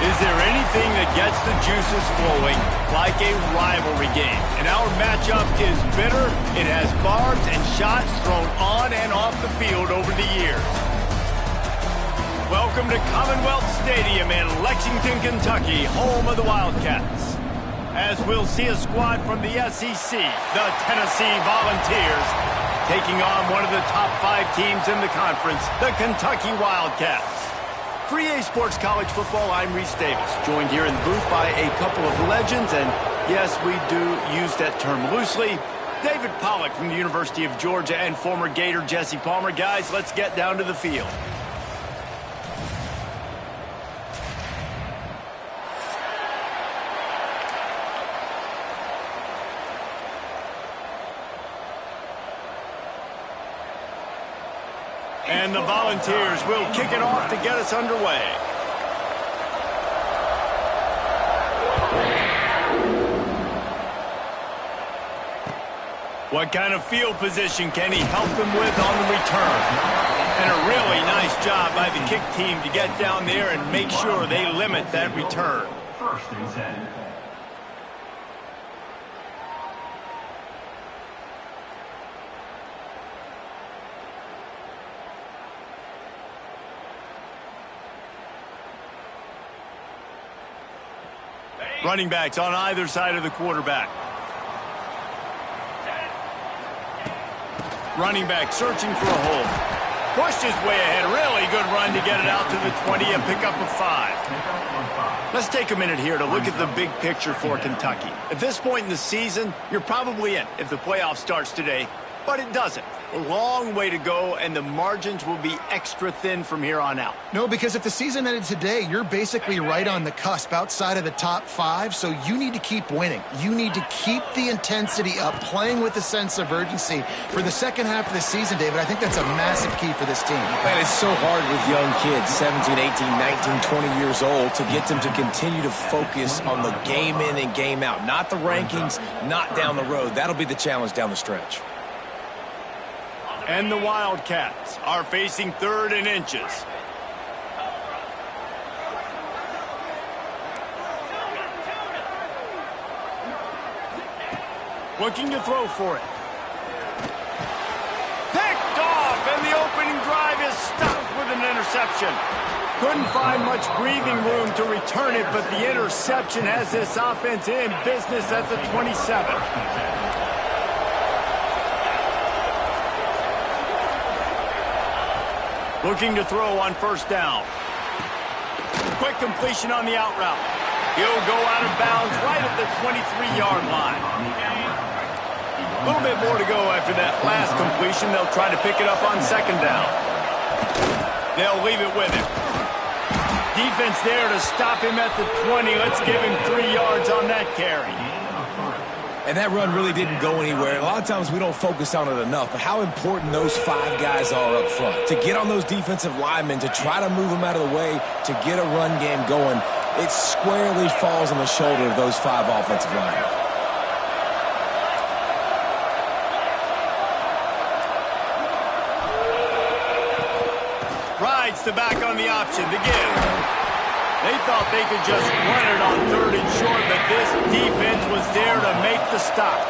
Is there anything that gets the juices flowing like a rivalry game? And our matchup is bitter. It has barbs and shots thrown on and off the field over the years. Welcome to Commonwealth Stadium in Lexington, Kentucky, home of the Wildcats. As we'll see a squad from the SEC, the Tennessee Volunteers, taking on one of the top 5 teams in the conference, the Kentucky Wildcats. For EA Sports College Football, I'm Reese Davis, joined here in the booth by a couple of legends, and yes, we do use that term loosely. David Pollack from the University of Georgia and former Gator Jesse Palmer. Guys, let's get down to the field. And the Volunteers will kick it off to get us underway. What kind of field position can he help them with on the return? And a really nice job by the kick team to get down there and make sure they limit that return. First and 10. Running backs on either side of the quarterback. Running back searching for a hole. Pushed his way ahead. Really good run to get it out to the 20 and pick up a 5. Let's take a minute here to look at the big picture for Kentucky. At this point in the season, you're probably in if the playoff starts today, but it doesn't. A long way to go, and the margins will be extra thin from here on out. No, because if the season ended today, you're basically right on the cusp outside of the top 5, so you need to keep winning. You need to keep the intensity up, playing with a sense of urgency. For the second half of the season, David, I think that's a massive key for this team. Man, it's so hard with young kids, 17, 18, 19, 20 years old, to get them to continue to focus on the game in and game out. Not the rankings, not down the road. That'll be the challenge down the stretch. And the Wildcats are facing 3rd and inches. Looking to throw for it. Picked off, and the opening drive is stopped with an interception. Couldn't find much breathing room to return it, but the interception has this offense in business at the 27. Looking to throw on 1st down. Quick completion on the out route. He'll go out of bounds right at the 23-yard line. A little bit more to go after that last completion. They'll try to pick it up on 2nd down. They'll leave it with him. Defense there to stop him at the 20. Let's give him 3 yards on that carry. And that run really didn't go anywhere. A lot of times we don't focus on it enough, but how important those 5 guys are up front. To get on those defensive linemen, to try to move them out of the way, to get a run game going, it squarely falls on the shoulder of those 5 offensive linemen. Rides the back on the option to give. They thought they could just run it on 3rd and short, but this defense was there to make the stop.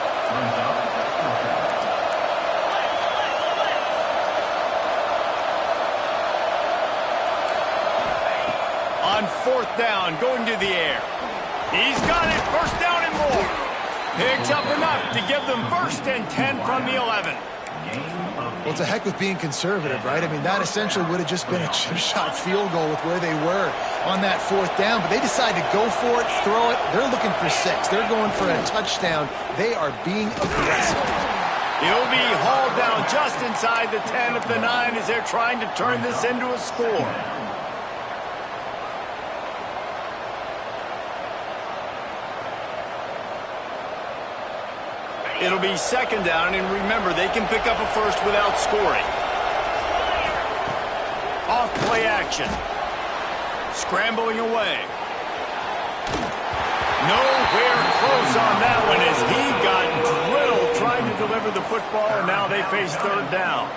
On 4th down, going to the air. He's got it, 1st down and more. Picks up enough to give them 1st and 10 from the 11. Well, it's a heck with being conservative, right? I mean, that essentially would have just been a chip-shot field goal with where they were on that 4th down, but they decided to go for it, throw it. They're looking for 6. They're going for a touchdown. They are being aggressive. He'll be hauled down just inside the 10 at the 9 as they're trying to turn this into a score. It'll be 2nd down, and remember, they can pick up a 1st without scoring. Off play action. Scrambling away. Nowhere close on that one as he got drilled trying to deliver the football, and now they face 3rd down.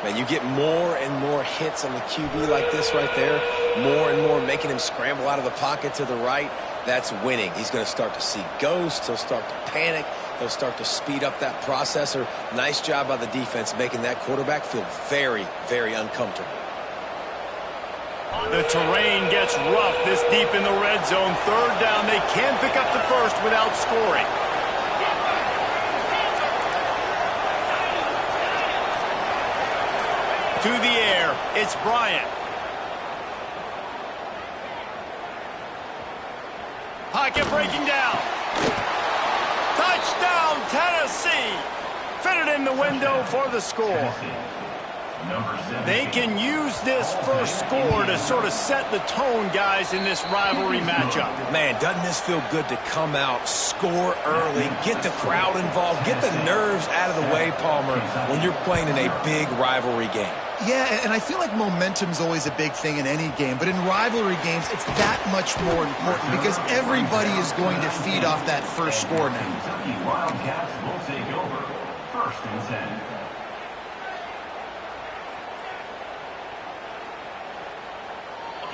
Man, you get more and more hits on the QB like this right there, more and more making him scramble out of the pocket to the right. That's winning. He's going to start to see ghosts. He'll start to panic. He'll start to speed up that processor. Nice job by the defense making that quarterback feel very, very uncomfortable. The terrain gets rough this deep in the red zone. Third down, they can pick up the first without scoring. To the air, it's Bryant. Pocket breaking down. Touchdown, Tennessee. Fitted in the window for the score. They can use this first score to sort of set the tone, guys, in this rivalry matchup. Man, doesn't this feel good to come out, score early, get the crowd involved, get the nerves out of the way, Palmer, when you're playing in a big rivalry game. Yeah, and I feel like momentum's always a big thing in any game, but in rivalry games, it's that much more important because everybody is going to feed off that first score now. Kentucky Wildcats will take over 1st and 10.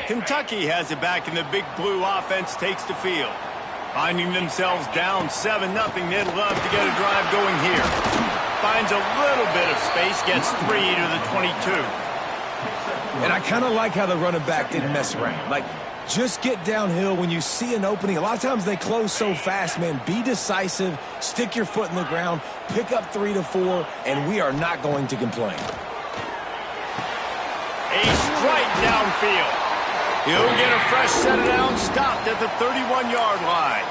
Kentucky has it back, and the big blue offense takes the field. Finding themselves down 7-0, they'd love to get a drive going here. Finds a little bit of space, gets 3 to the 22. And I kind of like how the running back didn't mess around. Like, just get downhill when you see an opening. A lot of times they close so fast, man. Be decisive, stick your foot in the ground, pick up 3 to 4, and we are not going to complain. A strike downfield. He'll get a fresh set down, stopped at the 31-yard line.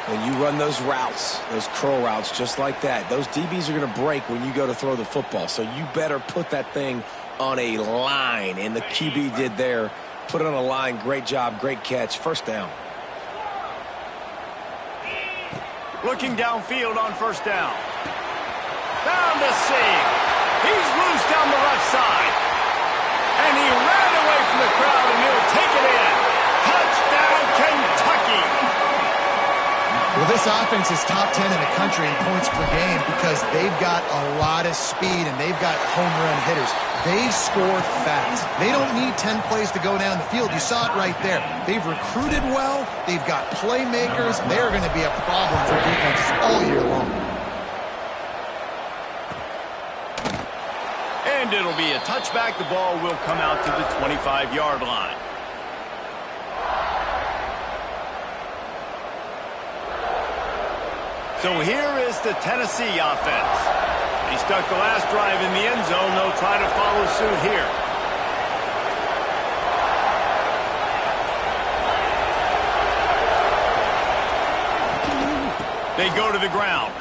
When you run those routes, those curl routes just like that, those DBs are going to break when you go to throw the football. So you better put that thing on a line, and the QB did there. Put it on a line. Great job, great catch. First down. Looking downfield on first down. Found the seam. He's loose down the left side. And he ran away from the crowd, and he'll take it in. Touchdown, Kentucky. Well, this offense is top 10 in the country in points per game because they've got a lot of speed and they've got home run hitters. They score fast. They don't need 10 plays to go down the field. You saw it right there. They've recruited well. They've got playmakers. They're going to be a problem for defenses all year long. And it'll be a touchback. The ball will come out to the 25-yard line. So here is the Tennessee offense. He stuck the last drive in the end zone. They'll try to follow suit here. They go to the ground.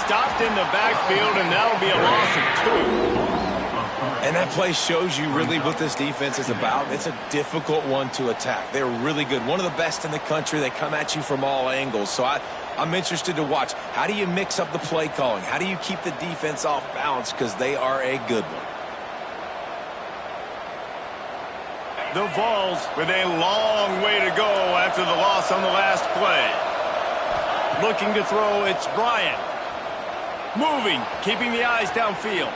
Stopped in the backfield, and that'll be a loss of 2. And that play shows you really what this defense is about. It's a difficult one to attack. They're really good. One of the best in the country. They come at you from all angles. So I'm interested to watch. How do you mix up the play calling? How do you keep the defense off balance? Because they are a good one. The Vols with a long way to go after the loss on the last play. Looking to throw, it's Bryant. Moving, keeping the eyes downfield.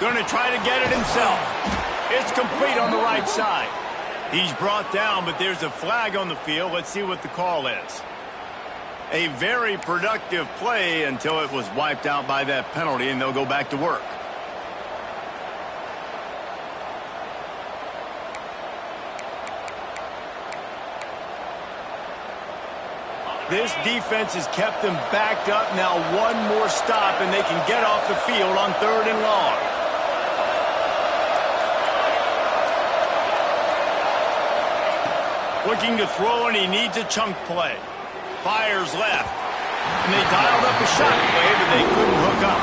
Going to try to get it himself. It's complete on the right side. He's brought down, but there's a flag on the field. Let's see what the call is. A very productive play until it was wiped out by that penalty, and they'll go back to work. This defense has kept them backed up. Now one more stop, and they can get off the field on 3rd and long. Looking to throw, and he needs a chunk play. Fires left. And they dialed up a shot play, but they couldn't hook up.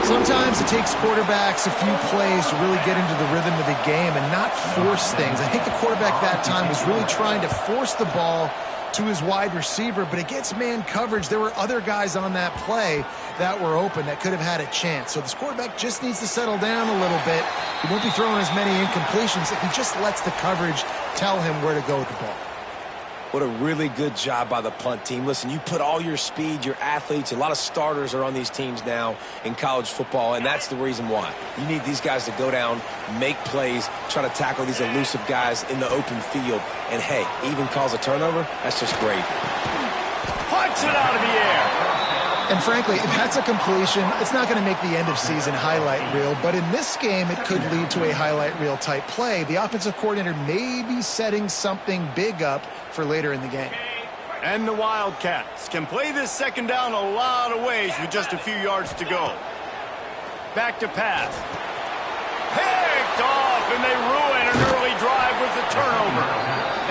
Sometimes it takes quarterbacks a few plays to really get into the rhythm of the game and not force things. I think the quarterback that time was really trying to force the ball to his wide receiver, but against man coverage, there were other guys on that play that were open that could have had a chance. So this quarterback just needs to settle down a little bit. He won't be throwing as many incompletions if he just lets the coverage tell him where to go with the ball. What a really good job by the punt team. Listen, you put all your speed, your athletes, a lot of starters are on these teams now in college football, and that's the reason why. You need these guys to go down, make plays, try to tackle these elusive guys in the open field, and hey, even cause a turnover, that's just great. Punts it out of the air. And frankly, that's a completion. It's not going to make the end of season highlight reel, but in this game, it could lead to a highlight reel type play. The offensive coordinator may be setting something big up for later in the game. And the Wildcats can play this second down a lot of ways with just a few yards to go. Back to pass. Picked off, and they ruin an early drive with the turnover.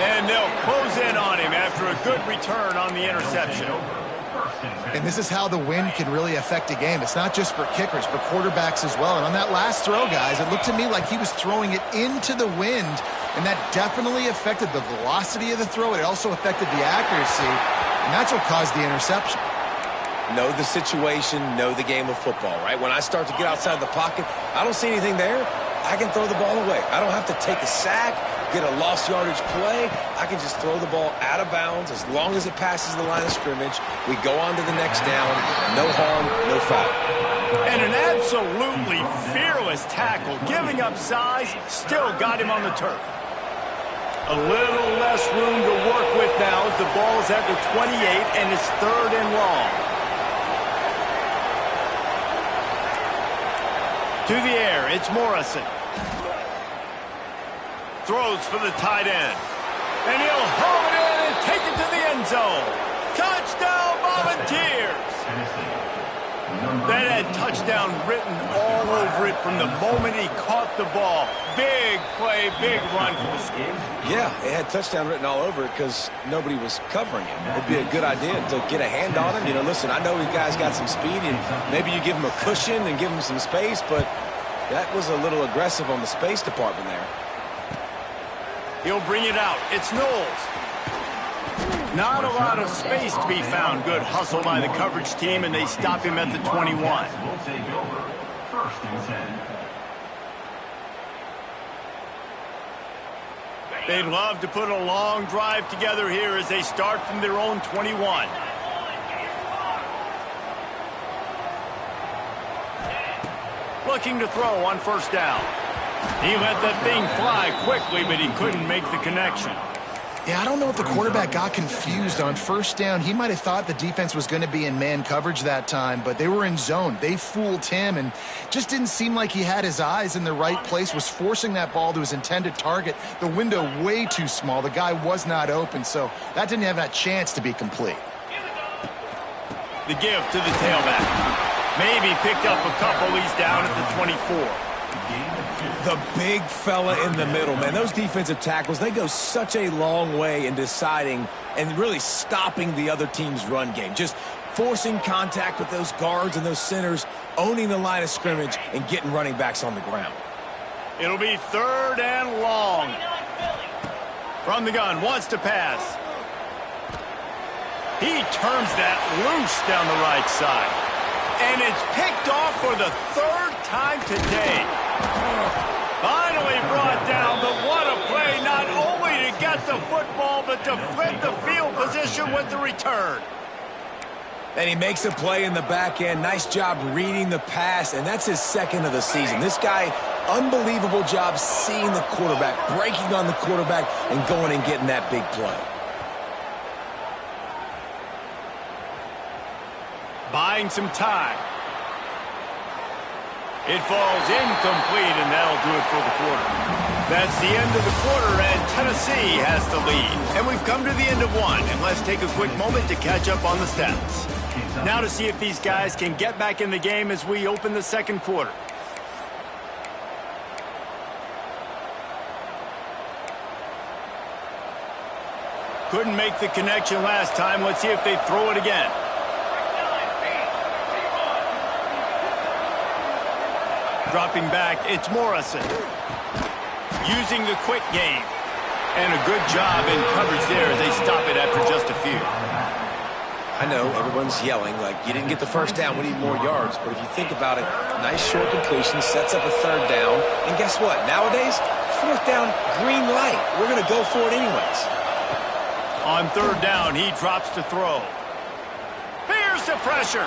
And they'll close in on him after a good return on the interception. And this is how the wind can really affect a game. It's not just for kickers, but quarterbacks as well. And on that last throw, guys, it looked to me like he was throwing it into the wind, and that definitely affected the velocity of the throw. It also affected the accuracy, and that's what caused the interception. Know the situation, know the game of football, right? When I start to get outside the pocket, I don't see anything there, I can throw the ball away. I don't have to take a sack, get a lost yardage play. I can just throw the ball out of bounds as long as it passes the line of scrimmage. We go on to the next down. No harm, no foul. And an absolutely fearless tackle, giving up size, still got him on the turf. A little less room to work with now as the ball's at the 28 and it's 3rd and long. To the air, it's Morrison. Throws for the tight end. And he'll home it in and take it to the end zone. Touchdown, Volunteers! That had touchdown written all over it from the moment he caught the ball. Big play, big run for the school. Yeah, it had touchdown written all over it because nobody was covering him. It'd be a good idea to get a hand on him. You know, listen, I know you guys got some speed, and maybe you give him a cushion and give him some space, but that was a little aggressive on the space department there. He'll bring it out. It's Knowles. Not a lot of space to be found. Good hustle by the coverage team, and they stop him at the 21. Will take over 1st and 10. They'd love to put a long drive together here as they start from their own 21. Looking to throw on 1st down. He let that thing fly quickly, but he couldn't make the connection. Yeah, I don't know if the quarterback got confused on 1st down. He might have thought the defense was going to be in man coverage that time, but they were in zone. They fooled him, and just didn't seem like he had his eyes in the right place, was forcing that ball to his intended target. The window way too small. The guy was not open, so that didn't have that chance to be complete. The give to the tailback. Maybe picked up a couple. He's down at the 24. The big fella in the middle, man. Those defensive tackles, they go such a long way in deciding and really stopping the other team's run game. Just forcing contact with those guards and those centers, owning the line of scrimmage, and getting running backs on the ground. It'll be 3rd and long. From the gun, wants to pass. He turns that loose down the right side. And it's picked off for the 3rd time today. Finally brought down, but what a play, not only to get the football, but to flip the field position with the return. And he makes a play in the back end. Nice job reading the pass, and that's his 2nd of the season. This guy, unbelievable job seeing the quarterback, breaking on the quarterback, and going and getting that big play. Buying some time. It falls incomplete, and that'll do it for the quarter. That's the end of the quarter, and Tennessee has the lead. And we've come to the end of one, and let's take a quick moment to catch up on the stats. Now to see if these guys can get back in the game as we open the 2nd quarter. Couldn't make the connection last time. Let's see if they throw it again. Dropping back, it's Morrison. Using the quick game. And a good job in coverage there as they stop it after just a few. I know everyone's yelling like, you didn't get the 1st down, we need more yards. But if you think about it, nice short completion, sets up a 3rd down. And guess what? Nowadays, 4th down, green light. We're going to go for it anyways. On third down, he drops to throw. Here's the pressure.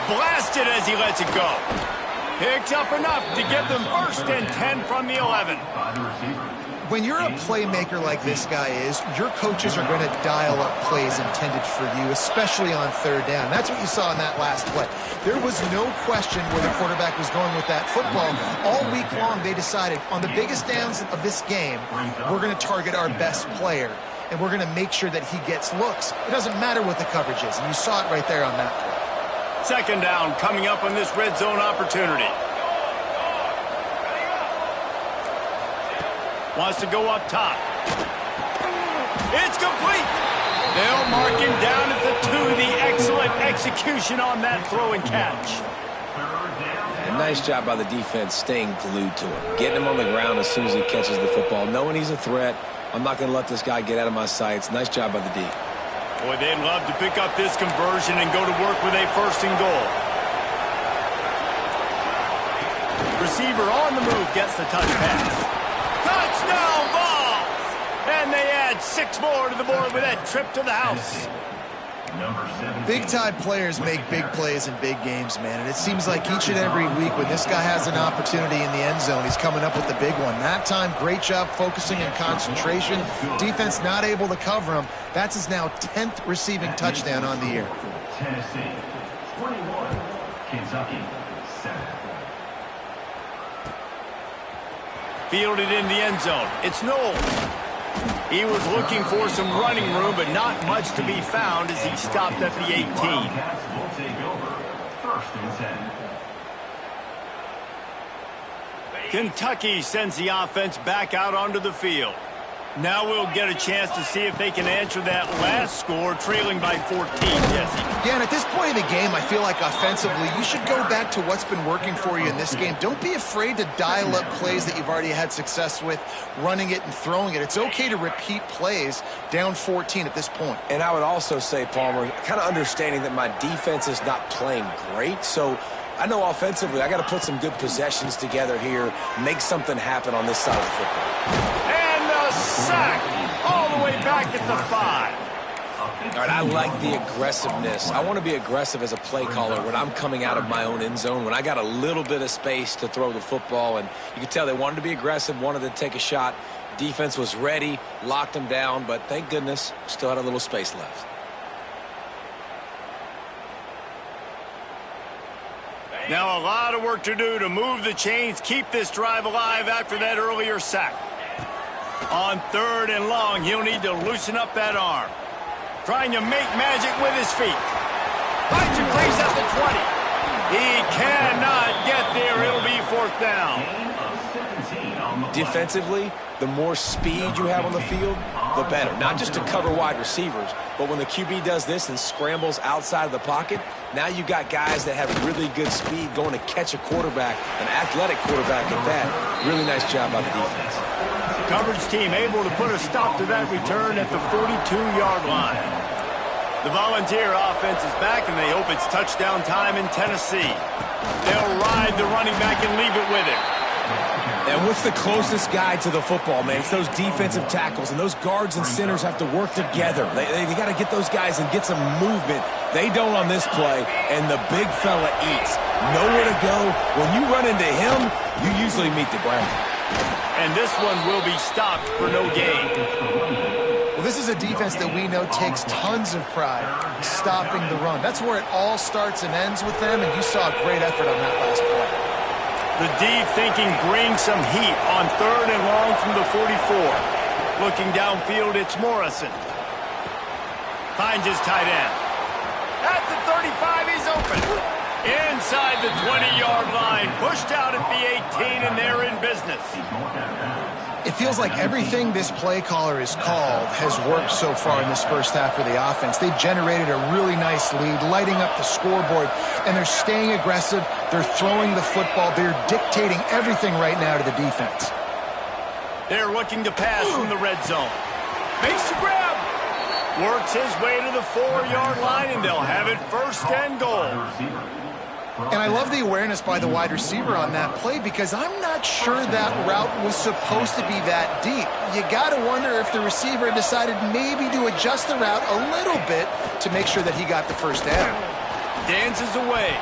Blasted as he lets it go. Picks up enough to give them 1st and 10 from the 11. When you're a playmaker like this guy is, your coaches are going to dial up plays intended for you, especially on third down. That's what you saw in that last play. There was no question where the quarterback was going with that football. All week long, they decided on the biggest downs of this game, we're going to target our best player, and we're going to make sure that he gets looks. It doesn't matter what the coverage is, and you saw it right there on that play. 2nd down coming up on this red zone opportunity. Wants to go up top. It's complete. They'll mark him down at the 2. The excellent execution on that throw and catch. And nice job by the defense staying glued to him. Getting him on the ground as soon as he catches the football. Knowing he's a threat, I'm not going to let this guy get out of my sights. Nice job by the D. Boy, they'd love to pick up this conversion and go to work with a 1st and goal. Receiver on the move gets the touch pass. Touchdown balls! And they add 6 more to the board with that trip to the house. Big-time players make big plays in big games, man. And it seems like each and every week when this guy has an opportunity in the end zone, he's coming up with the big one. That time, great job focusing and concentration. Defense not able to cover him. That's his now 10th receiving touchdown on the year. Tennessee, 21. Kentucky, 7. Fielded in the end zone. It's Knowles. He was looking for some running room, but not much to be found as he stopped at the 18. Wildcats will take over. 1st and 10. Kentucky sends the offense back out onto the field. Now we'll get a chance to see if they can answer that last score, trailing by 14, Jesse. Yeah, and at this point in the game, I feel like offensively, you should go back to what's been working for you in this game. Don't be afraid to dial up plays that you've already had success with, running it and throwing it. It's okay to repeat plays down 14 at this point. And I would also say, Palmer, kind of understanding that my defense is not playing great, so I know offensively I got to put some good possessions together here, make something happen on this side of the football. And the sack all the way back at the 5. All right, I like the aggressiveness. I want to be aggressive as a play caller when I'm coming out of my own end zone, when I got a little bit of space to throw the football, and you could tell they wanted to be aggressive, wanted to take a shot. Defense was ready, locked them down, but thank goodness, still had a little space left. Now a lot of work to do to move the chains, keep this drive alive after that earlier sack. On 3rd and long, he'll need to loosen up that arm. Trying to make magic with his feet. Finds a place at the 20. He cannot get there. It'll be 4th down. Defensively, the more speed you have on the field, the better. Not just to cover wide receivers, but when the QB does this and scrambles outside of the pocket, now you got guys that have really good speed going to catch a quarterback, an athletic quarterback at that. Really nice job by the defense. Coverage team able to put a stop to that return at the 42-yard line. The Volunteer offense is back, and they hope it's touchdown time in Tennessee. They'll ride the running back and leave it with him. And what's the closest guy to the football, man? It's those defensive tackles, and those guards and centers have to work together. They got to get those guys and get some movement. They don't on this play, and the big fella eats. Nowhere to go. When you run into him, you usually meet the ground. And this one will be stopped for no gain. Well, this is a defense that we know takes tons of pride stopping the run. That's where it all starts and ends with them, and you saw a great effort on that last play. The D thinking brings some heat on 3rd and long from the 44. Looking downfield, it's Morrison. Finds his tight end. At the 35, he's open. Inside the 20-yard line, pushed out at the 18, and they're in business. It feels like everything this play caller has called has worked so far in this first half for the offense. They've generated a really nice lead, lighting up the scoreboard, and they're staying aggressive. They're throwing the football. They're dictating everything right now to the defense. They're looking to pass from the red zone. Makes the grab. Works his way to the 4-yard line, and they'll have it 1st and goal. And I love the awareness by the wide receiver on that play because I'm not sure that route was supposed to be that deep. You got to wonder if the receiver decided maybe to adjust the route a little bit to make sure that he got the first down. Dances away.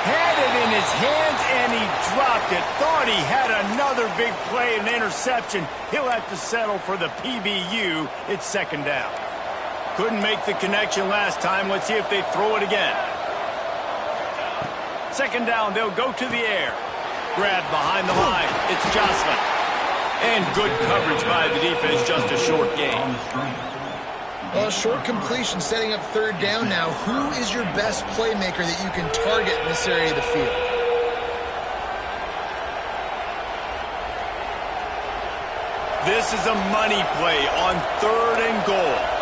Had it in his hands and he dropped it. Thought he had another big play, an interception. He'll have to settle for the PBU. It's second down. Couldn't make the connection last time. Let's see if they throw it again. Second down, they'll go to the air. Grab behind the line. It's Jocelyn. And good coverage by the defense, just a short gain. Well, short completion setting up third down now. Who is your best playmaker that you can target in this area of the field? This is a money play on third and goal.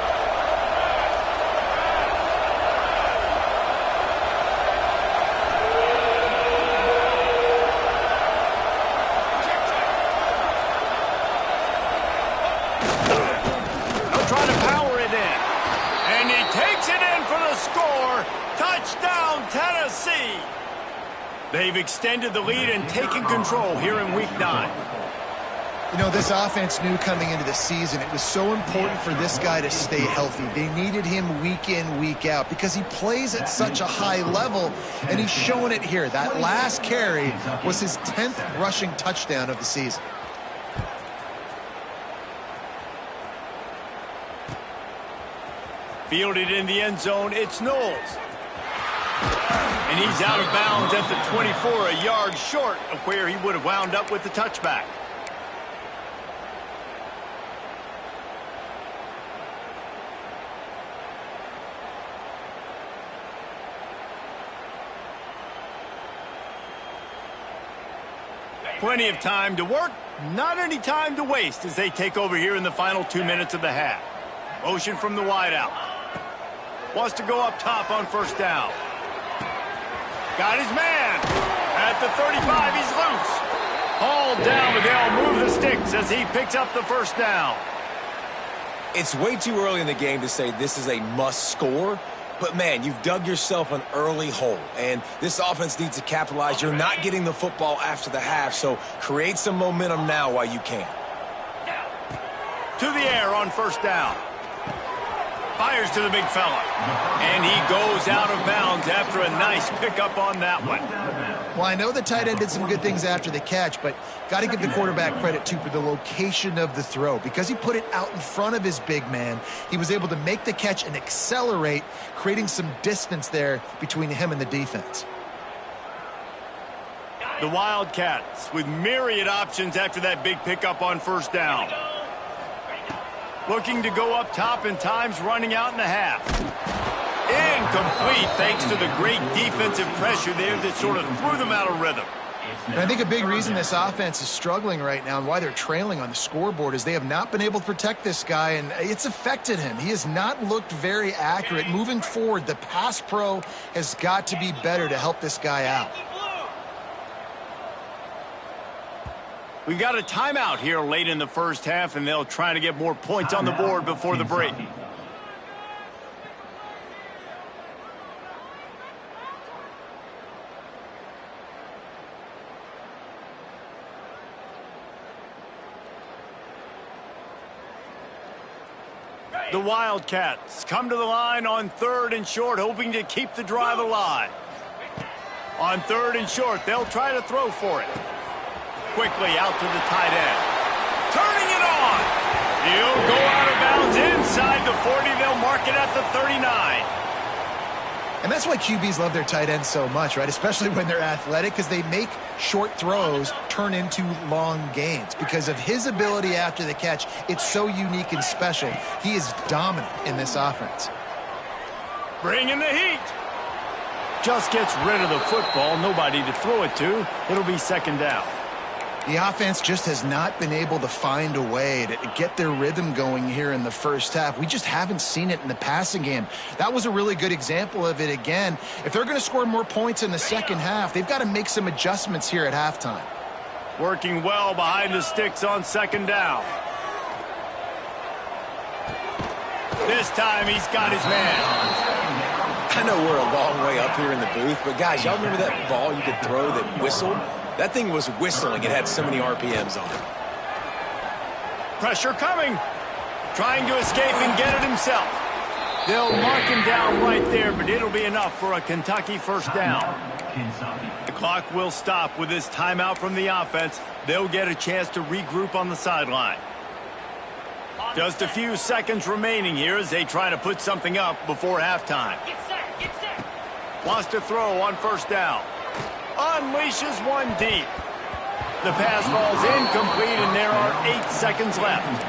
Trying to power it in. And he takes it in for the score. Touchdown, Tennessee. They've extended the lead and taken control here in Week 9. You know, this offense knew coming into the season it was so important for this guy to stay healthy. They needed him week in, week out because he plays at such a high level, and he's showing it here. That last carry was his 10th rushing touchdown of the season. Fielded in the end zone, it's Knowles. And he's out of bounds at the 24, a yard short of where he would have wound up with the touchback. Plenty of time to work, not any time to waste as they take over here in the final 2 minutes of the half. Motion from the wideout. Wants to go up top on first down. Got his man. At the 35, he's loose. Hauled down, but they'll move the sticks as he picks up the first down. It's way too early in the game to say this is a must score. But, man, you've dug yourself an early hole, and this offense needs to capitalize. You're not getting the football after the half, so create some momentum now while you can. To the air on first down. Fires to the big fella. And he goes out of bounds after a nice pickup on that one. Well, I know the tight end did some good things after the catch, but got to give the quarterback credit, too, for the location of the throw. Because he put it out in front of his big man, he was able to make the catch and accelerate, creating some distance there between him and the defense. The Wildcats with myriad options after that big pickup on first down. Looking to go up top, and time's running out in the half. Incomplete thanks to the great defensive pressure there that sort of threw them out of rhythm. And I think a big reason this offense is struggling right now and why they're trailing on the scoreboard is they have not been able to protect this guy, and it's affected him. He has not looked very accurate. Moving forward, the pass pro has got to be better to help this guy out. We've got a timeout here late in the first half, and they'll try to get more points on the board before the break. The Wildcats come to the line on third and short, hoping to keep the drive alive. On third and short, they'll try to throw for it. Quickly out to the tight end. Turning it on. He'll go out of bounds inside the 40. They'll mark it at the 39. And that's why QBs love their tight ends so much, right? Especially when they're athletic, because they make short throws turn into long gains. Because of his ability after the catch, it's so unique and special. He is dominant in this offense. Bringing the heat. Just gets rid of the football. Nobody to throw it to. It'll be second down. The offense just has not been able to find a way to get their rhythm going here in the first half. We just haven't seen it in the passing game. That was a really good example of it again. If they're going to score more points in the second half, they've got to make some adjustments here at halftime. Working well behind the sticks on second down. This time he's got his man. I know we're a long way up here in the booth, but guys, y'all remember that ball you could throw that whistled? That thing was whistling. It had so many RPMs on it. Pressure coming. Trying to escape and get it himself. They'll mark him down right there, but it'll be enough for a Kentucky first down. The clock will stop with this timeout from the offense. They'll get a chance to regroup on the sideline. Just a few seconds remaining here as they try to put something up before halftime. Get set. Wants to throw on first down. Unleashes one deep. The pass falls incomplete, and there are 8 seconds left.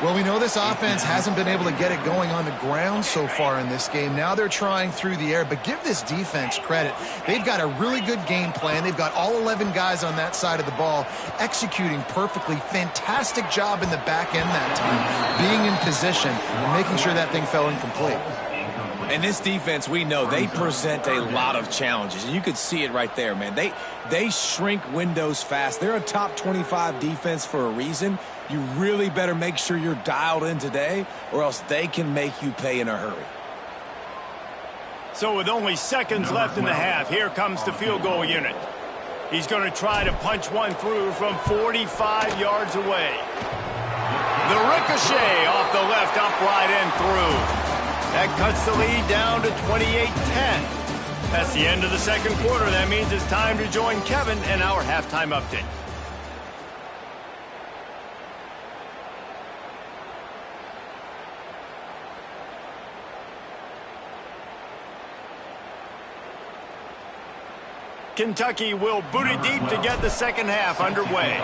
Well, we know this offense hasn't been able to get it going on the ground so far in this game. Now they're trying through the air, but give this defense credit. They've got a really good game plan. They've got all 11 guys on that side of the ball executing perfectly. Fantastic job in the back end that time, being in position and making sure that thing fell incomplete. And this defense, we know, they present a lot of challenges. And you could see it right there, man. They shrink windows fast. They're a top 25 defense for a reason. You really better make sure you're dialed in today, or else they can make you pay in a hurry. So with only seconds left in the half, here comes the field goal unit. He's going to try to punch one through from 45 yards away. The ricochet off the left upright and through. That cuts the lead down to 28-10. That's the end of the second quarter. That means it's time to join Kevin and our halftime update. Kentucky will boot it deep to get the second half underway.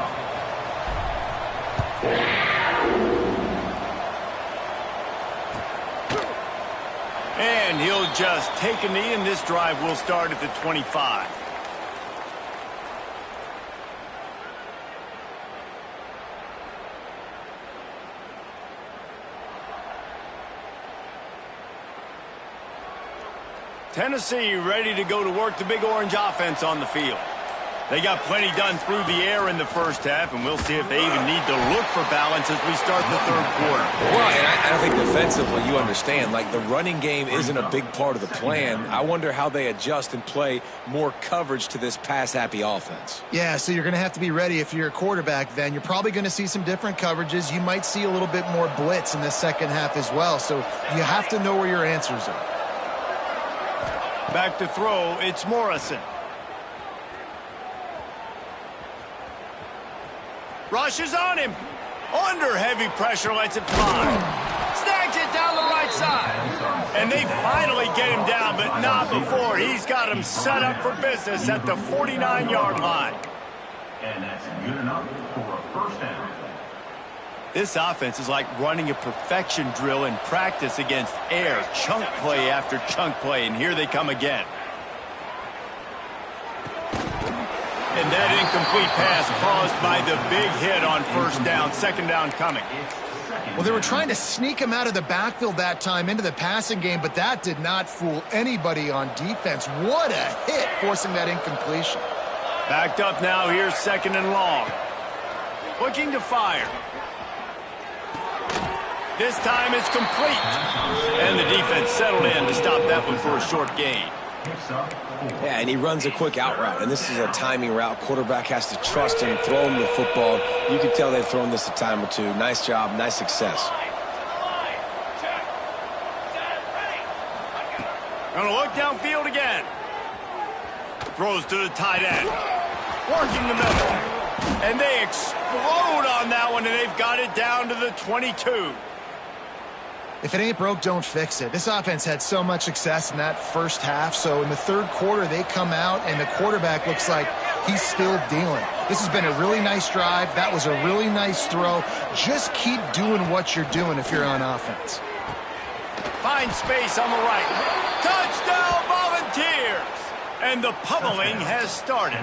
And he'll just take a knee, and this drive will start at the 25. Tennessee ready to go to work the Big Orange offense on the field. They got plenty done through the air in the first half, and we'll see if they even need to look for balance as we start the third quarter. Well, and I think defensively, you understand, like the running game isn't a big part of the plan. I wonder how they adjust and play more coverage to this pass-happy offense. Yeah, so you're going to have to be ready if you're a quarterback then. You're probably going to see some different coverages. You might see a little bit more blitz in the second half as well, so you have to know where your answers are. Back to throw, it's Morrison. Rushes on him. Under heavy pressure, lets it fly. Snags it down the right side. And they finally get him down, but not before. He's got him set up for business at the 49-yard line. And that's good enough for a first down. This offense is like running a perfection drill in practice against air. Chunk play after chunk play, and here they come again. And that incomplete pass caused by the big hit on first down. Second down coming. Well, they were trying to sneak him out of the backfield that time into the passing game, but that did not fool anybody on defense. What a hit, forcing that incompletion. Backed up now, here's second and long. Looking to fire. This time it's complete. And the defense settled in to stop that one for a short gain. Yeah, and he runs a quick out route, and this is a timing route. Quarterback has to trust him, throw him the football. You can tell they've thrown this a time or two. Nice job, nice success. Gonna look downfield again. Throws to the tight end. Working the middle. And they explode on that one, and they've got it down to the 22. If it ain't broke, don't fix it. This offense had so much success in that first half, so in the third quarter, they come out, and the quarterback looks like he's still dealing. This has been a really nice drive. That was a really nice throw. Just keep doing what you're doing if you're on offense. Find space on the right. Touchdown, Volunteers! And the pummeling has started.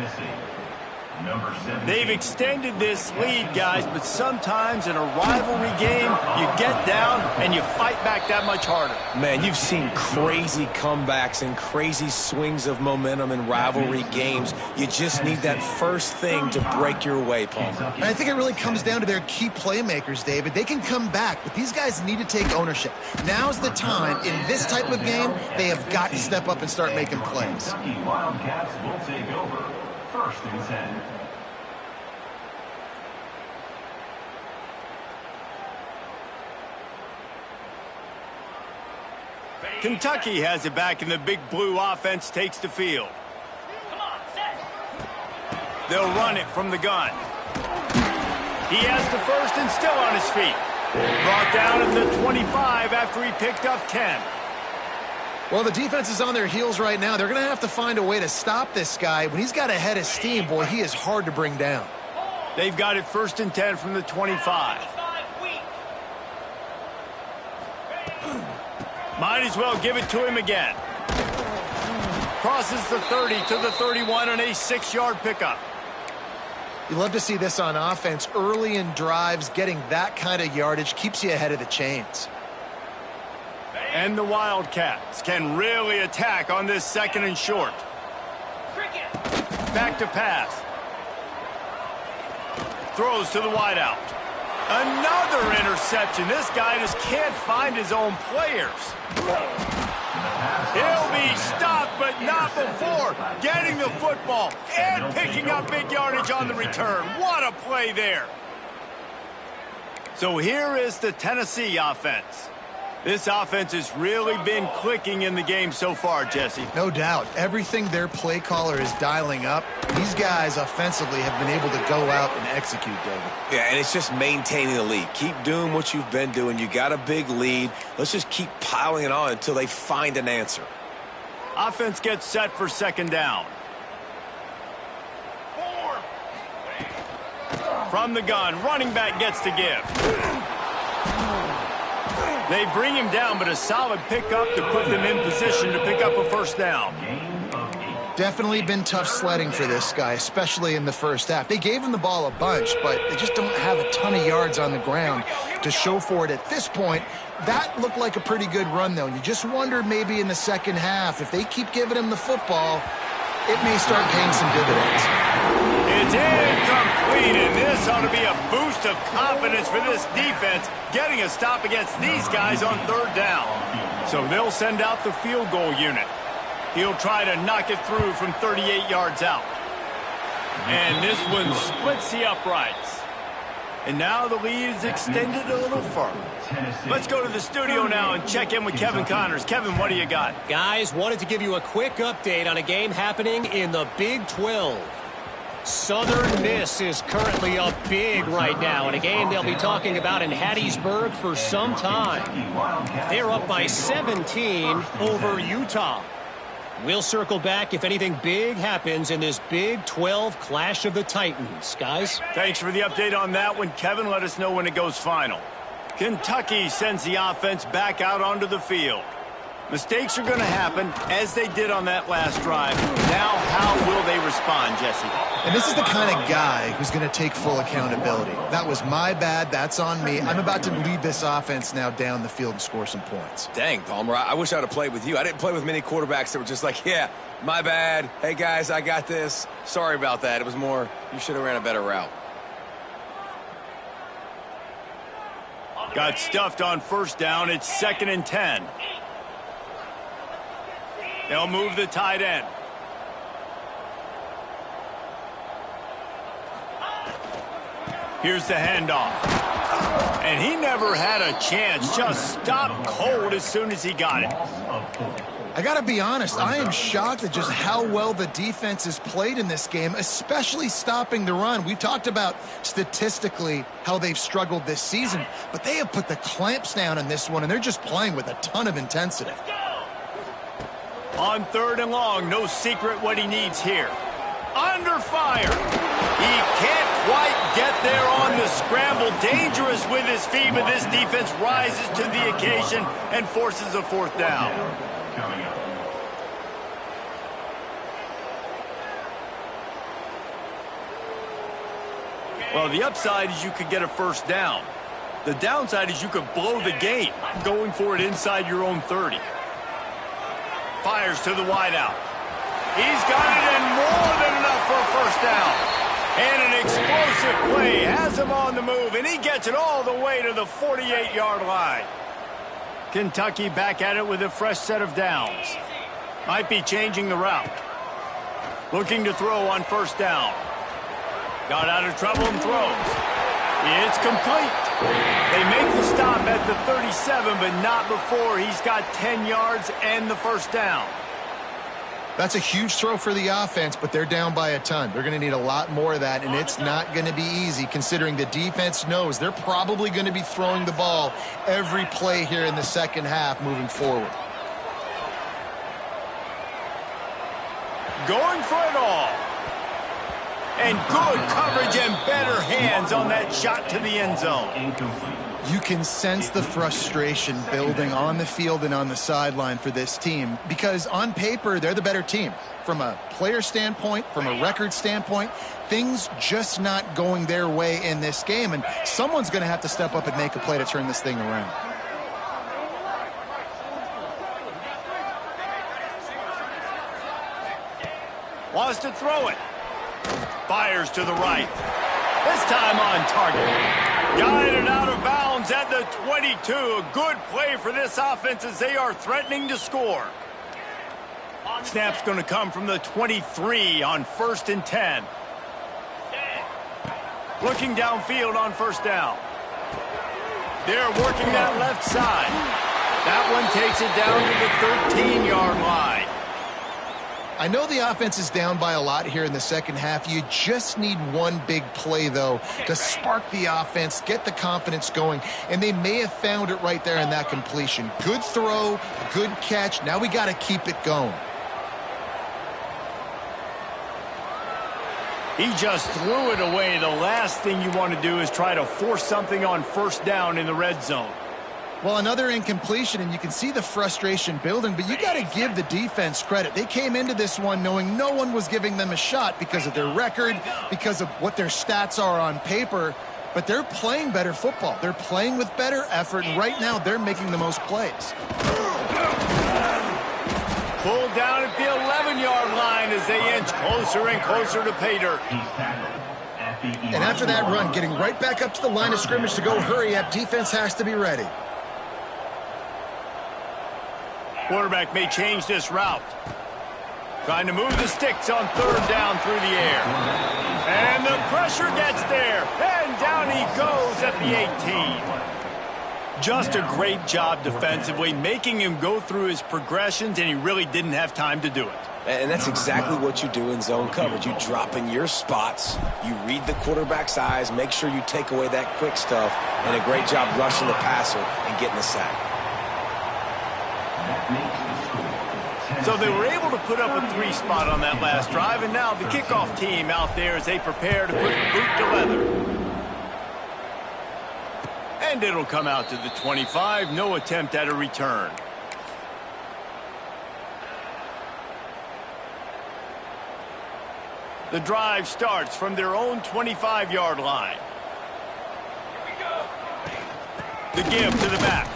Number 7. They've extended this lead, guys, but sometimes in a rivalry game, you get down and you fight back that much harder. Man, you've seen crazy comebacks and crazy swings of momentum in rivalry games. You just need that first thing to break your way, Palmer. And I think it really comes down to their key playmakers, David. They can come back, but these guys need to take ownership. Now's the time. In this type of game, they have got to step up and start making plays. Kentucky Wildcats will take over. First and 10. Kentucky has it back, and the big blue offense takes the field. They'll run it from the gun. He has the first and still on his feet. Brought down at the 25 after he picked up 10. Well, the defense is on their heels right now. They're going to have to find a way to stop this guy. When he's got a head of steam, boy, he is hard to bring down. They've got it first and 10 from the 25. Might as well give it to him again. Crosses the 30 to the 31 on a 6-yard pickup. You love to see this on offense. Early in drives, getting that kind of yardage keeps you ahead of the chains. And the Wildcats can really attack on this second and short. Back to pass. Throws to the wideout. Another interception. This guy just can't find his own players. He'll be stopped, but not before getting the football and picking up big yardage on the return. What a play there. So here is the Tennessee offense. This offense has really been clicking in the game so far, Jesse. No doubt. Everything their play caller is dialing up, these guys offensively have been able to go out and execute, David. Yeah, and it's just maintaining the lead. Keep doing what you've been doing. You got a big lead. Let's just keep piling it on until they find an answer. Offense gets set for second down. From the gun, running back gets to give. They bring him down, but a solid pickup to put them in position to pick up a first down. Definitely been tough sledding for this guy, especially in the first half. They gave him the ball a bunch, but they just don't have a ton of yards on the ground to show for it at this point. That looked like a pretty good run, though. You just wondered maybe in the second half, if they keep giving him the football, it may start paying some dividends. It's incomplete, and this ought to be a boost of confidence for this defense, getting a stop against these guys on third down. So they'll send out the field goal unit. He'll try to knock it through from 38 yards out. And this one splits the uprights. And now the lead is extended a little further. Let's go to the studio now and check in with Kevin Connors. Kevin, what do you got? Guys, wanted to give you a quick update on a game happening in the Big 12. Southern Miss is currently up big right now in a game they'll be talking about in Hattiesburg for some time. They're up by 17 over Utah. We'll circle back if anything big happens in this Big 12 Clash of the Titans. Guys? Thanks for the update on that one, Kevin. Let us know when it goes final. Kentucky sends the offense back out onto the field. Mistakes are going to happen, as they did on that last drive. Now, how will they respond, Jesse? And this is the kind of guy who's going to take full accountability. That was my bad. That's on me. I'm about to lead this offense now down the field and score some points. Dang, Palmer, I wish I'd have played with you. I didn't play with many quarterbacks that were just like, yeah, my bad. Hey, guys, I got this. Sorry about that. It was more, you should have ran a better route. Got stuffed on first down. It's 2nd and 10. They'll move the tight end. Here's the handoff. And he never had a chance. Just stopped cold as soon as he got it. I got to be honest, I am shocked at just how well the defense has played in this game, especially stopping the run. We've talked about statistically how they've struggled this season, but they have put the clamps down in this one, and they're just playing with a ton of intensity. On 3rd and long, no secret what he needs here. Under fire. He can't quite get there on the scramble. Dangerous with his feet, but this defense rises to the occasion and forces a 4th down. Coming up. Well, the upside is you could get a first down. The downside is you could blow the game going for it inside your own 30. Fires to the wideout. He's got it, and more than enough for a first down. And an explosive play has him on the move, and he gets it all the way to the 48-yard line. Kentucky back at it with a fresh set of downs. Might be changing the route. Looking to throw on first down. Got out of trouble and throws. It's complete. They make the stop at the 37, but not before he's got 10 yards and the first down. That's a huge throw for the offense, but they're down by a ton. They're going to need a lot more of that, and it's not going to be easy considering the defense knows they're probably going to be throwing the ball every play here in the second half moving forward. Going for it all. And good coverage and better hands on that shot to the end zone. You can sense the frustration building on the field and on the sideline for this team because on paper, they're the better team. From a player standpoint, from a record standpoint, things just not going their way in this game, and someone's going to have to step up and make a play to turn this thing around. Wants to throw it. Fires to the right. This time on target. Guided out of bounds at the 22. A good play for this offense as they are threatening to score. Snap's going to come from the 23 on 1st and 10. Looking downfield on first down. They're working that left side. That one takes it down to the 13-yard line. I know the offense is down by a lot here in the second half. You just need one big play, though, to spark the offense, get the confidence going, and they may have found it right there in that completion. Good throw, good catch. Now we got to keep it going. He just threw it away. The last thing you want to do is try to force something on first down in the red zone. Well, another incompletion, and you can see the frustration building, but you got to give the defense credit. They came into this one knowing no one was giving them a shot because of their record, because of what their stats are on paper, but they're playing better football. They're playing with better effort, and right now they're making the most plays. Pulled down at the 11-yard line as they inch closer and closer to pay dirt. And after that run, getting right back up to the line of scrimmage to go hurry up, defense has to be ready. Quarterback may change this route. Trying to move the sticks on third down through the air. And the pressure gets there. And down he goes at the 18. Just a great job defensively, making him go through his progressions, and he really didn't have time to do it. And that's exactly what you do in zone coverage. You drop in your spots, you read the quarterback's eyes, make sure you take away that quick stuff, and a great job rushing the passer and getting the sack. So they were able to put up a 3 spot on that last drive, and now the kickoff team out there as they prepare to put boot to leather. And it'll come out to the 25. No attempt at a return. The drive starts from their own 25-yard line. The give to the back.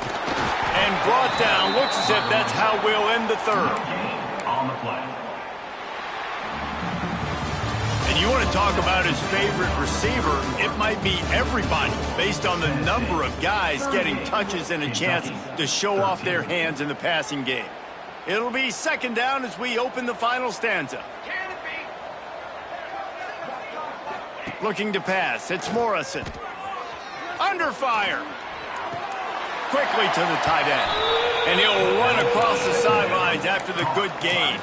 And brought down. Looks as if that's how we'll end the third. On the play. And you want to talk about his favorite receiver, it might be everybody based on the number of guys getting touches and a chance to show off their hands in the passing game. It'll be second down as we open the final stanza. Looking to pass. It's Morrison. Under fire. Quickly to the tight end. And he'll run across the sidelines after the good gain.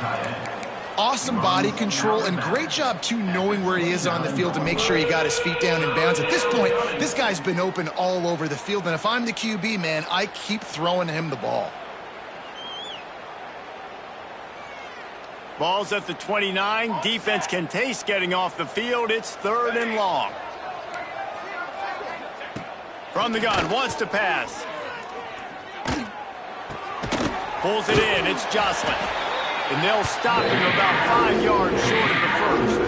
Awesome body control and great job, too, knowing where he is on the field to make sure he got his feet down in bounds. At this point, this guy's been open all over the field. And if I'm the QB, man, I keep throwing him the ball. Ball's at the 29. Defense can taste getting off the field. It's third and long. From the gun, wants to pass. Pulls it in. It's Jocelyn. And they'll stop him about 5 yards short of the first.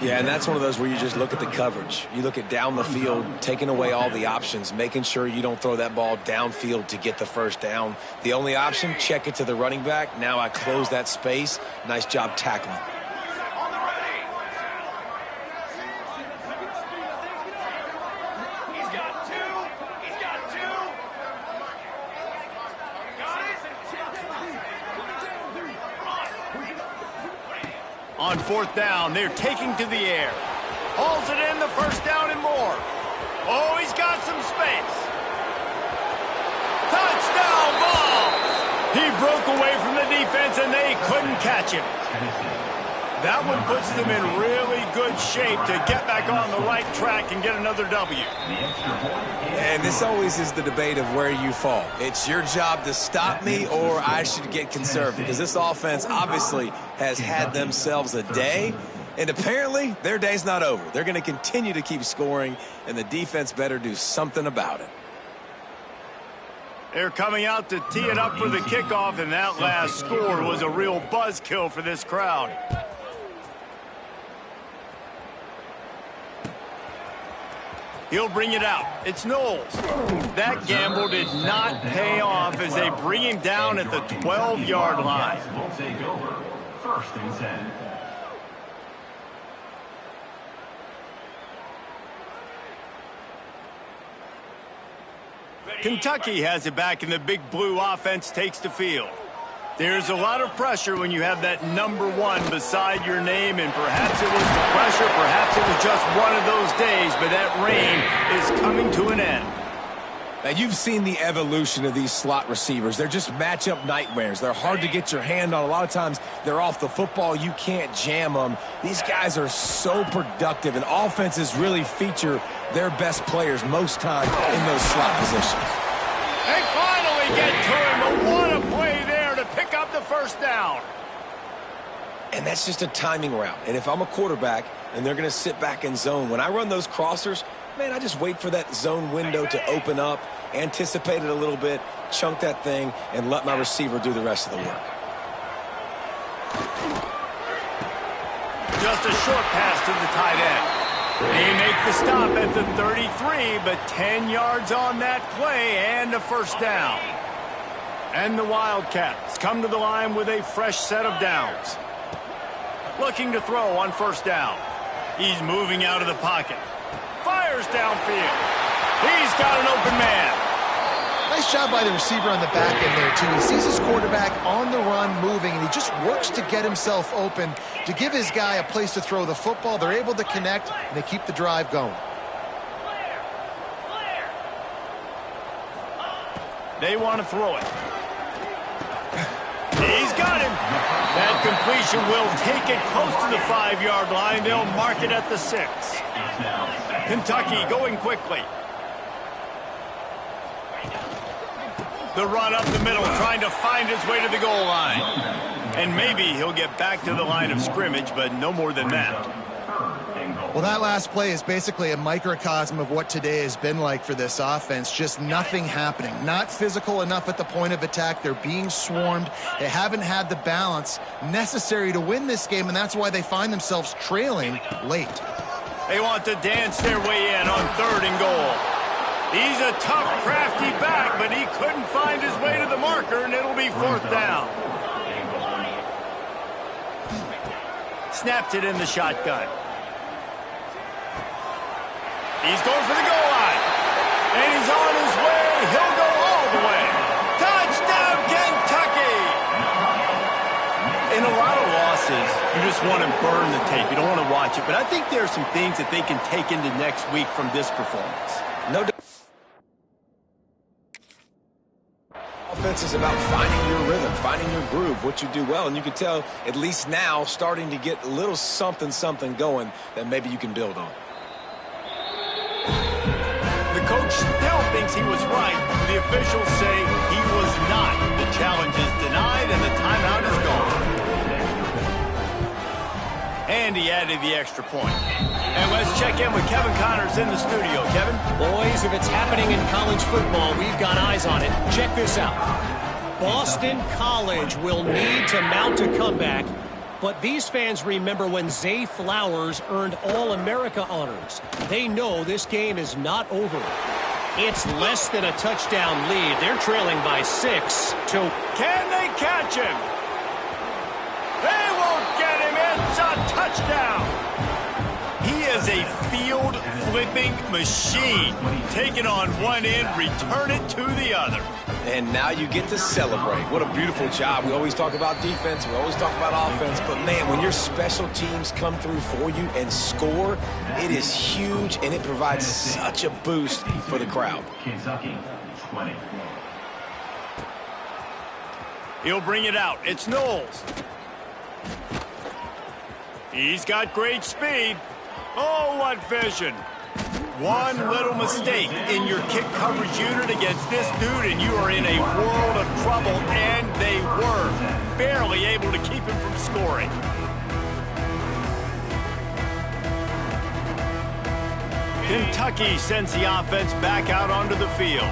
Yeah, and that's one of those where you just look at the coverage. You look at down the field, taking away all the options, making sure you don't throw that ball downfield to get the first down. The only option, check it to the running back. Now I close that space. Nice job tackling. On fourth down, they're taking to the air. Hauls it in, the first down and more. Oh, he's got some space. Touchdown balls! He broke away from the defense and they couldn't catch him. That one puts them in really good shape to get back on the right track and get another W. And this always is the debate of where you fall. It's your job to stop me or I should get conservative, because this offense obviously has had themselves a day, and apparently their day's not over. They're going to continue to keep scoring, and the defense better do something about it. They're coming out to tee it up for the kickoff, and that last score was a real buzzkill for this crowd. He'll bring it out. It's Knowles. That gamble did not pay off as they bring him down at the 12-yard line. Will take over. First and 10. Kentucky has it back, and the big blue offense takes the field. There's a lot of pressure when you have that number 1 beside your name, and perhaps it was the pressure, perhaps it was just one of those days, but that reign is coming to an end. Now, you've seen the evolution of these slot receivers. They're just matchup nightmares. They're hard to get your hand on. A lot of times, they're off the football. You can't jam them. These guys are so productive, and offenses really feature their best players most time in those slot positions. They finally get to him, but what a play there to pick up the first down. And that's just a timing route. And if I'm a quarterback and they're going to sit back in zone, when I run those crossers, man, I just wait for that zone window to open up, anticipate it a little bit, chunk that thing, and let my receiver do the rest of the work. Just a short pass to the tight end. They make the stop at the 33, but 10 yards on that play and a first down. And the Wildcats come to the line with a fresh set of downs. Looking to throw on first down. He's moving out of the pocket. Fires downfield. He's got an open man. Nice job by the receiver on the back end there, too. He sees his quarterback on the run moving, and he just works to get himself open to give his guy a place to throw the football. They're able to connect, and they keep the drive going. They want to throw it. He's got him. That completion will take it close to the 5-yard line. They'll mark it at the 6. Kentucky going quickly. The run up the middle, trying to find his way to the goal line. And maybe he'll get back to the line of scrimmage, but no more than that. Well, that last play is basically a microcosm of what today has been like for this offense. Just nothing happening. Not physical enough at the point of attack. They're being swarmed. They haven't had the balance necessary to win this game, and that's why they find themselves trailing late. They want to dance their way in on 3rd and goal. He's a tough, crafty back, but he couldn't find his way to the marker, and it'll be 4th down. Snaps it in the shotgun. He's going for the goal line. And he's on his way. He'll go all the way. Touchdown, Kentucky! In a lot of losses, you just want to burn the tape. You don't want to watch it. But I think there are some things that they can take into next week from this performance. No doubt. Offense is about finding your rhythm, finding your groove, what you do well. And you can tell, at least now, starting to get a little something going that maybe you can build on. The coach still thinks he was right. The officials say he was not. The challenge is denied and the timeout is gone. And he added the extra point. And let's check in with Kevin Connors in the studio. Kevin? Boys, if it's happening in college football, we've got eyes on it. Check this out. Boston College will need to mount a comeback, But these fans remember when Zay Flowers earned All-America honors. They know this game is not over. It's less than a touchdown lead. They're trailing by 6 to... Can they catch him? They won't get him. It's a touchdown. He is a field-flipping machine. Take it on one end, return it to the other. And now you get to celebrate. What a beautiful job. We always talk about defense. We always talk about offense. But, man, when your special teams come through for you and score, it is huge, and it provides such a boost for the crowd. Kentucky, 20. He'll bring it out. It's Knowles. He's got great speed. Oh, what vision. One little mistake in your kick coverage unit against this dude, and you are in a world of trouble, and they were barely able to keep him from scoring. Kentucky sends the offense back out onto the field.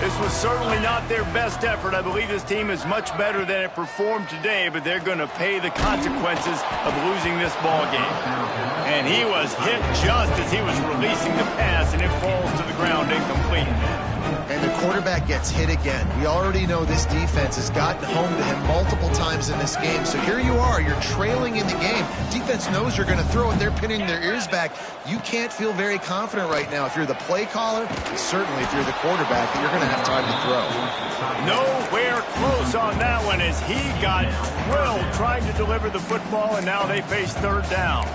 This was certainly not their best effort. I believe this team is much better than it performed today, but they're going to pay the consequences of losing this ball game. And he was hit just as he was releasing the pass, and it falls to the ground incomplete. And the quarterback gets hit again. We already know this defense has gotten home to him multiple times in this game. So here you are, you're trailing in the game. Defense knows you're going to throw it. They're pinning their ears back. You can't feel very confident right now if you're the play caller, and certainly if you're the quarterback, that you're going to have time to throw. Nowhere close on that one as he got drilled trying to deliver the football, and now they face third down.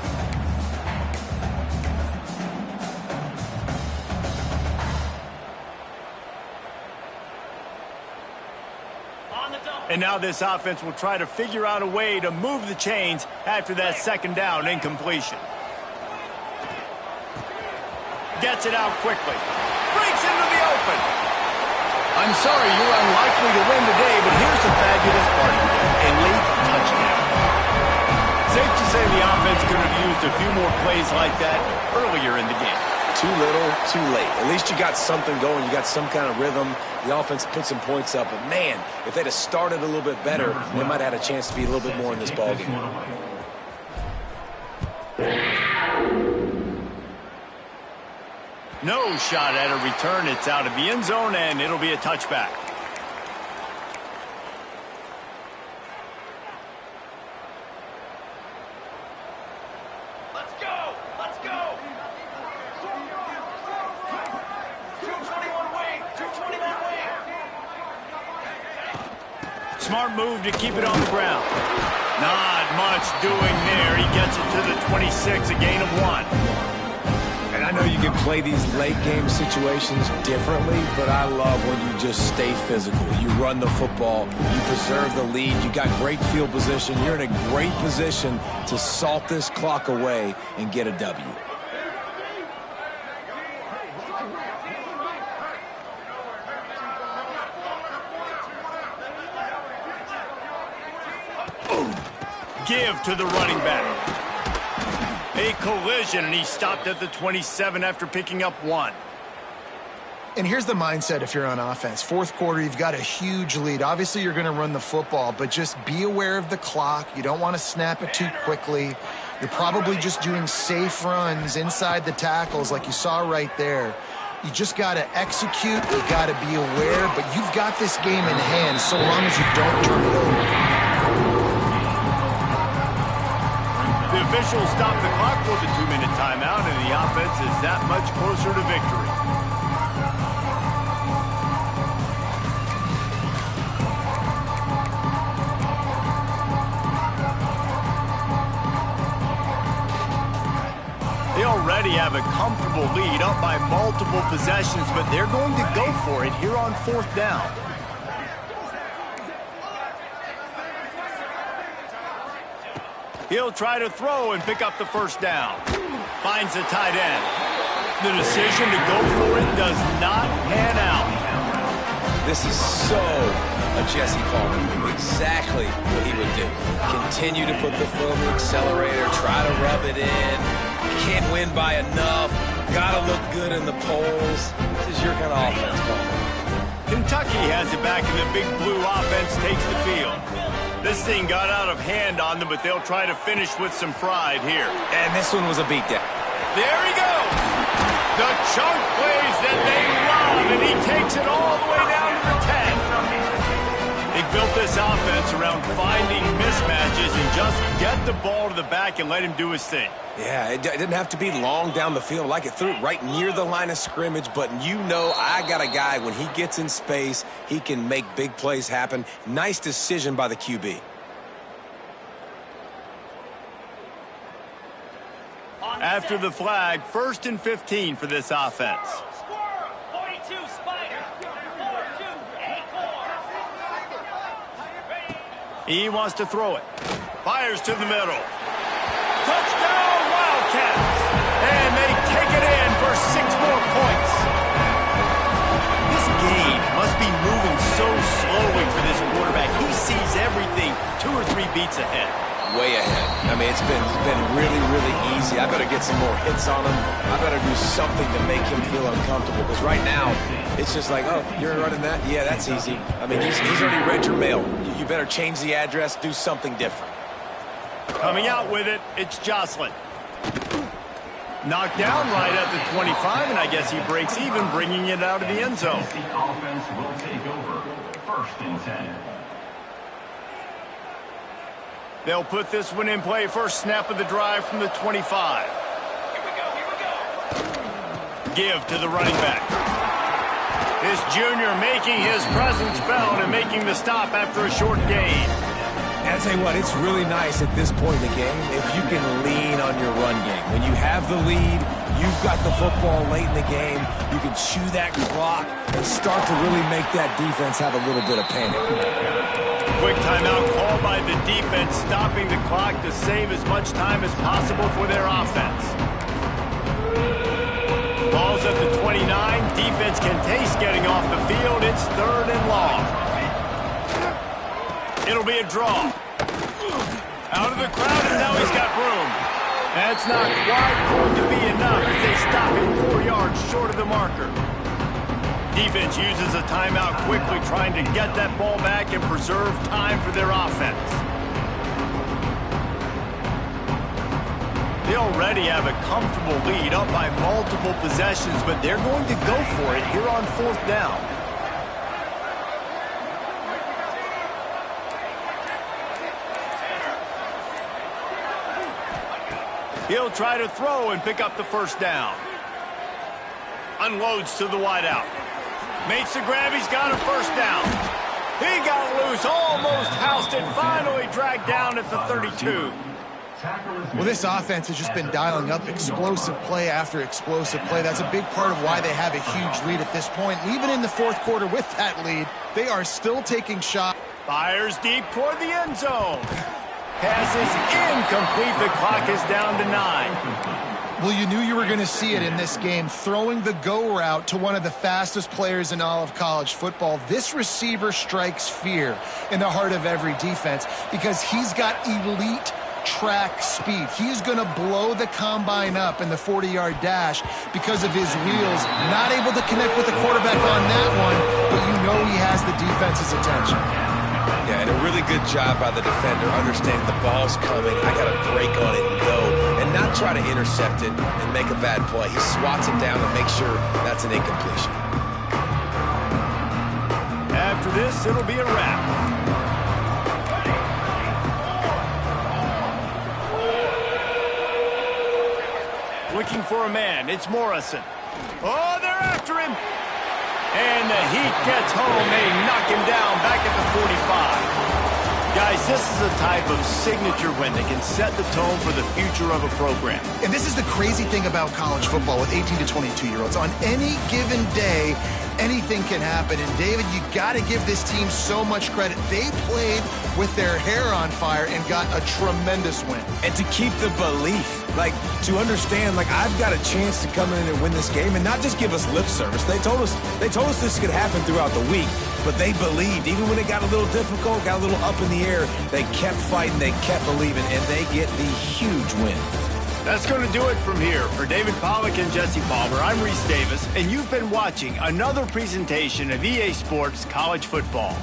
And now this offense will try to figure out a way to move the chains after that second down incompletion. Gets it out quickly. Breaks into the open. I'm sorry, you're unlikely to win today, but here's a fabulous party. A late touchdown. Safe to say the offense could have used a few more plays like that earlier in the game. Too little, too late. At least you got something going. You got some kind of rhythm. The offense put some points up. But, man, if they'd have started a little bit better, they might have had a chance to be a little bit more in this ballgame. No shot at a return. It's out of the end zone, and it'll be a touchback. Smart move to keep it on the ground. Not much doing there. He gets it to the 26, a gain of 1. And I know you can play these late-game situations differently, but I love when you just stay physical. You run the football. You preserve the lead. You got great field position. You're in a great position to salt this clock away and get a W. Give to the running back. A collision, and he stopped at the 27 after picking up 1. And here's the mindset if you're on offense. Fourth quarter, you've got a huge lead. Obviously, you're going to run the football, but just be aware of the clock. You don't want to snap it too quickly. You're probably just doing safe runs inside the tackles like you saw right there. You just got to execute. You got to be aware, but you've got this game in hand so long as you don't turn it over. The officials stop the clock for the 2-minute timeout, and the offense is that much closer to victory. They already have a comfortable lead, up by multiple possessions, but they're going to go for it here on 4th down. He'll try to throw and pick up the first down. Finds the tight end. The decision to go for it does not pan out. This is so a Jesse Palmer move. Exactly what he would do. Continue to put the foot on the accelerator, try to rub it in. Can't win by enough. Gotta look good in the polls. This is your kind of offense, Palmer. Kentucky has it back, and the big blue offense takes the field. This thing got out of hand on them, but they'll try to finish with some pride here. And this one was a beatdown. There he goes! The chunk plays that they love, and he takes it all the way down to the 10. They built this offense around finding mismatches and just get the ball to the back and let him do his thing. Yeah, it didn't have to be long down the field. Like it threw it right near the line of scrimmage, but you know I got a guy, when he gets in space, he can make big plays happen. Nice decision by the QB. After the flag, 1st and 15 for this offense. He wants to throw it. Fires to the middle. Touchdown, Wildcats! And they take it in for 6 more points. This game must be moving so slowly for this quarterback. He sees everything 2 or 3 beats ahead. Way ahead. I mean, it's been really, really easy. I better get some more hits on him. I better do something to make him feel uncomfortable, because right now, it's just like, oh, you're running that? Yeah, that's easy. I mean, he's already read your mail. You better change the address, do something different. Coming out with it, it's Jocelyn. Knocked down right at the 25, and I guess he breaks even, bringing it out of the end zone. The offense will take over. 1st and 10. They'll put this one in play. First snap of the drive from the 25. Here we go. Give to the running back. This junior making his presence felt and making the stop after a short gain. And I'll tell you what, it's really nice at this point in the game if you can lean on your run game. When you have the lead, you've got the football late in the game, you can chew that clock and start to really make that defense have a little bit of panic. Quick timeout called by the defense, stopping the clock to save as much time as possible for their offense. Ball's at the 29. Defense can taste getting off the field. It's 3rd and long. It'll be a draw. Out of the crowd, and now he's got room. That's not quite going to be enough as they stop him 4 yards short of the marker. Defense uses a timeout quickly, trying to get that ball back and preserve time for their offense. They already have a comfortable lead, up by multiple possessions, but they're going to go for it here on 4th down. He'll try to throw and pick up the 1st down. Unloads to the wideout. Makes the grab, he's got a 1st down. He got loose, almost housed it, finally dragged down at the 32. Well, this offense has just been dialing up explosive play after explosive play. That's a big part of why they have a huge lead at this point. Even in the 4th quarter with that lead, they are still taking shots. Fires deep toward the end zone. Pass is incomplete. The clock is down to 9. Well, you knew you were going to see it in this game, throwing the go route to one of the fastest players in all of college football. This receiver strikes fear in the heart of every defense because he's got elite track speed. He's going to blow the combine up in the 40-yard dash because of his wheels. Not able to connect with the quarterback on that one, but you know he has the defense's attention. Yeah, and a really good job by the defender, understanding the ball's coming, I got to break on it and go, and not try to intercept it and make a bad play. He swats it down and makes sure that's an incompletion. After this, it'll be a wrap. Looking for a man, it's Morrison. Oh, they're after him! And the heat gets home. They knock him down back at the 45. Guys, this is a type of signature win that can set the tone for the future of a program. And this is the crazy thing about college football with 18 to 22-year-olds. On any given day, anything can happen. And, David, you got to give this team so much credit. They played with their hair on fire and got a tremendous win. And to keep the belief, like, to understand, like, I've got a chance to come in and win this game and not just give us lip service. They told us this could happen throughout the week, but they believed. Even when it got a little difficult, got a little up in the air, they kept fighting, they kept believing, and they get the huge win. That's going to do it from here. For David Pollack and Jesse Palmer, I'm Reese Davis, and you've been watching another presentation of EA Sports College Football.